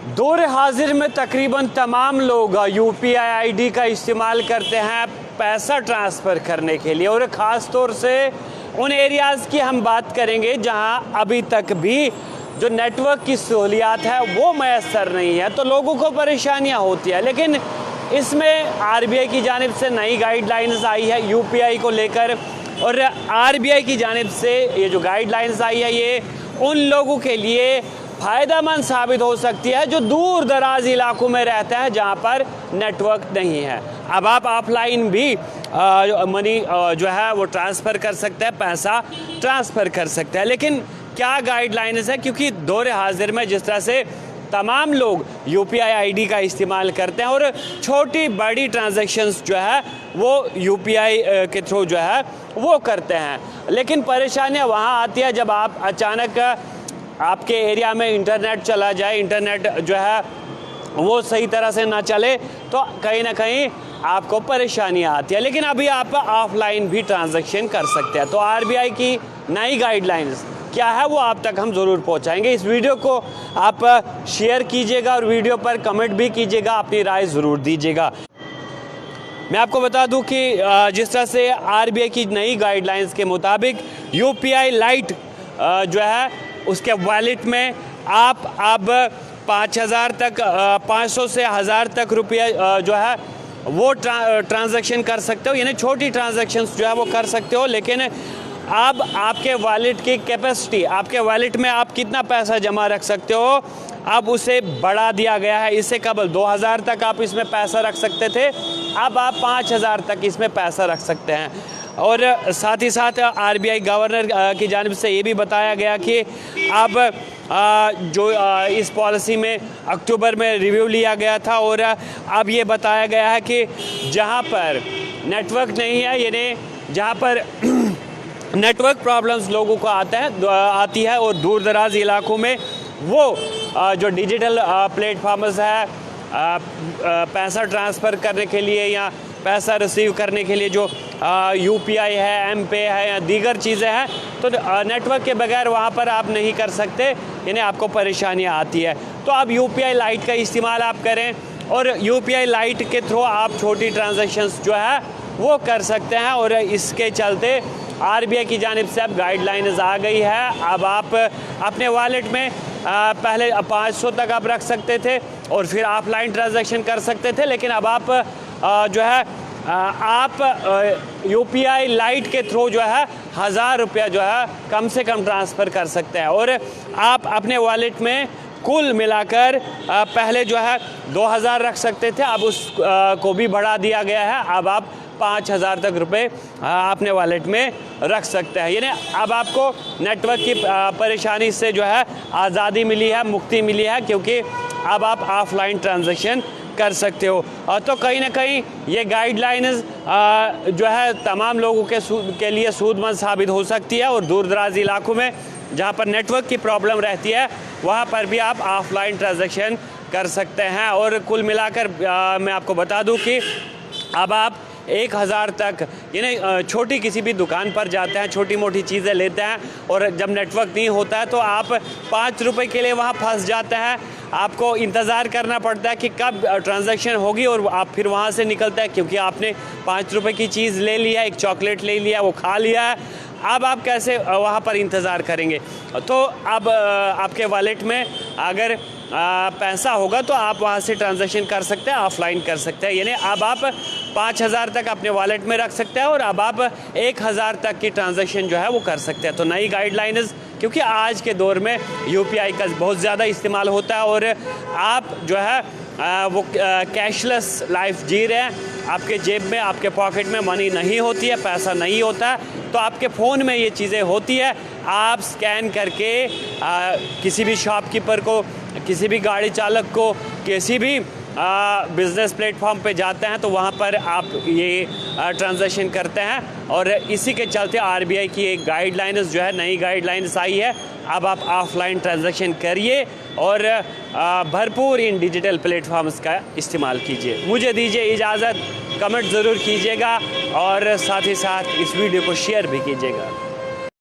दौर हाजिर में तकरीबन तमाम लोग यूपीआई आईडी का इस्तेमाल करते हैं पैसा ट्रांसफ़र करने के लिए, और ख़ास तौर से उन एरियाज़ की हम बात करेंगे जहां अभी तक भी जो नेटवर्क की सहूलियात है वो मैसर नहीं है, तो लोगों को परेशानियां होती है। लेकिन इसमें आरबीआई की जानिब से नई गाइडलाइंस आई है यूपीआई को लेकर, और आरबीआई की जानिब से ये जो गाइडलाइंस आई है ये उन लोगों के लिए फ़ायदेमंद साबित हो सकती है जो दूर दराज इलाकों में रहते हैं जहां पर नेटवर्क नहीं है। अब आप ऑफलाइन भी मनी जो है वो ट्रांसफ़र कर सकते हैं, पैसा ट्रांसफ़र कर सकते हैं। लेकिन क्या गाइडलाइंस है, क्योंकि दौर हाजिर में जिस तरह से तमाम लोग यूपीआई आईडी का इस्तेमाल करते हैं और छोटी बड़ी ट्रांजैक्शंस जो है वो यूपीआई के थ्रू जो है वो करते हैं, लेकिन परेशानियां वहाँ आती है जब आप अचानक आपके एरिया में इंटरनेट चला जाए, इंटरनेट जो है वो सही तरह से ना चले तो कहीं ना कहीं आपको परेशानियां आती है। लेकिन अभी आप ऑफलाइन भी ट्रांजैक्शन कर सकते हैं। तो आरबीआई की नई गाइडलाइंस क्या है वो आप तक हम ज़रूर पहुंचाएंगे। इस वीडियो को आप शेयर कीजिएगा और वीडियो पर कमेंट भी कीजिएगा, अपनी राय ज़रूर दीजिएगा। मैं आपको बता दूं कि जिस तरह से आरबीआई की नई गाइडलाइंस के मुताबिक यूपीआई लाइट जो है उसके वॉलेट में आप अब 5,000 तक 500 से 1,000 तक रुपया जो है वो ट्रांजैक्शन कर सकते हो, यानी छोटी ट्रांजैक्शंस जो है वो कर सकते हो। लेकिन अब आपके वॉलेट की कैपेसिटी, आपके वॉलेट में आप कितना पैसा जमा रख सकते हो, अब उसे बढ़ा दिया गया है। इससे कबल 2,000 तक आप इसमें पैसा रख सकते थे, अब आप 5,000 तक इसमें पैसा रख सकते हैं। और साथ ही साथ आरबीआई गवर्नर की जानिब से ये भी बताया गया कि अब जो इस पॉलिसी में अक्टूबर में रिव्यू लिया गया था और अब ये बताया गया है कि जहाँ पर नेटवर्क नहीं है, यानी जहाँ पर नेटवर्क प्रॉब्लम्स लोगों को आती है और दूर दराज इलाकों में वो जो डिजिटल प्लेटफॉर्म्स है पैसा ट्रांसफ़र करने के लिए या पैसा रिसीव करने के लिए जो यूपीआई है, एम पे है या दीगर चीज़ें हैं, तो नेटवर्क के बगैर वहाँ पर आप नहीं कर सकते, यानी आपको परेशानियाँ आती है। तो आप यूपीआई लाइट का इस्तेमाल आप करें और यूपीआई लाइट के थ्रू आप छोटी ट्रांजैक्शंस जो है वो कर सकते हैं। और इसके चलते आरबीआई की जानिब से अब गाइडलाइंस आ गई है। अब आप अपने वॉलेट में पहले 500 तक आप रख सकते थे और फिर ऑफलाइन ट्रांजैक्शन कर सकते थे, लेकिन अब आप जो है आप यूपीआई लाइट के थ्रू जो है 1,000 रुपया जो है कम से कम ट्रांसफ़र कर सकते हैं। और आप अपने वॉलेट में कुल मिलाकर पहले जो है 2,000 रख सकते थे, अब उसको भी बढ़ा दिया गया है। अब आप 5,000 तक रुपए अपने वॉलेट में रख सकते हैं, यानी अब आपको नेटवर्क की परेशानी से जो है आज़ादी मिली है, मुक्ति मिली है, क्योंकि अब आप ऑफलाइन ट्रांजैक्शन कर सकते हो। तो कहीं ना कहीं ये गाइडलाइंस जो है तमाम लोगों के लिए सूदमंद साबित हो सकती है, और दूर दराज इलाकों में जहाँ पर नेटवर्क की प्रॉब्लम रहती है वहाँ पर भी आप ऑफलाइन ट्रांजैक्शन कर सकते हैं। और कुल मिलाकर मैं आपको बता दूँ कि अब आप 1,000 तक, यानी छोटी किसी भी दुकान पर जाते हैं, छोटी मोटी चीज़ें लेते हैं और जब नेटवर्क नहीं होता है तो आप 5 रुपए के लिए वहाँ फंस जाते हैं। आपको इंतज़ार करना पड़ता है कि कब ट्रांजैक्शन होगी और आप फिर वहाँ से निकलते हैं, क्योंकि आपने 5 रुपए की चीज़ ले लिया, एक चॉकलेट ले लिया, वो खा लिया है। अब आप कैसे वहाँ पर इंतज़ार करेंगे? तो अब आपके वॉलेट में अगर पैसा होगा तो आप वहाँ से ट्रांजैक्शन कर सकते हैं, ऑफलाइन कर सकते हैं, यानी अब आप 5,000 तक अपने वॉलेट में रख सकते हैं और अब आप 1,000 तक की ट्रांजैक्शन जो है वो कर सकते हैं। तो नई गाइडलाइंस, क्योंकि आज के दौर में यूपीआई का बहुत ज़्यादा इस्तेमाल होता है और आप जो है वो कैशलेस लाइफ जी रहे हैं, आपके जेब में, आपके पॉकेट में मनी नहीं होती है, पैसा नहीं होता है, तो आपके फ़ोन में ये चीज़ें होती है। आप स्कैन करके किसी भी शॉपकीपर को, किसी भी गाड़ी चालक को, किसी भी बिज़नेस प्लेटफॉर्म पे जाते हैं तो वहाँ पर आप ये ट्रांजैक्शन करते हैं। और इसी के चलते आरबीआई की एक गाइडलाइंस जो है, नई गाइडलाइंस आई है, अब आप ऑफलाइन ट्रांजैक्शन करिए और भरपूर इन डिजिटल प्लेटफॉर्म्स का इस्तेमाल कीजिए। मुझे दीजिए इजाज़त, कमेंट ज़रूर कीजिएगा और साथ ही साथ इस वीडियो को शेयर भी कीजिएगा।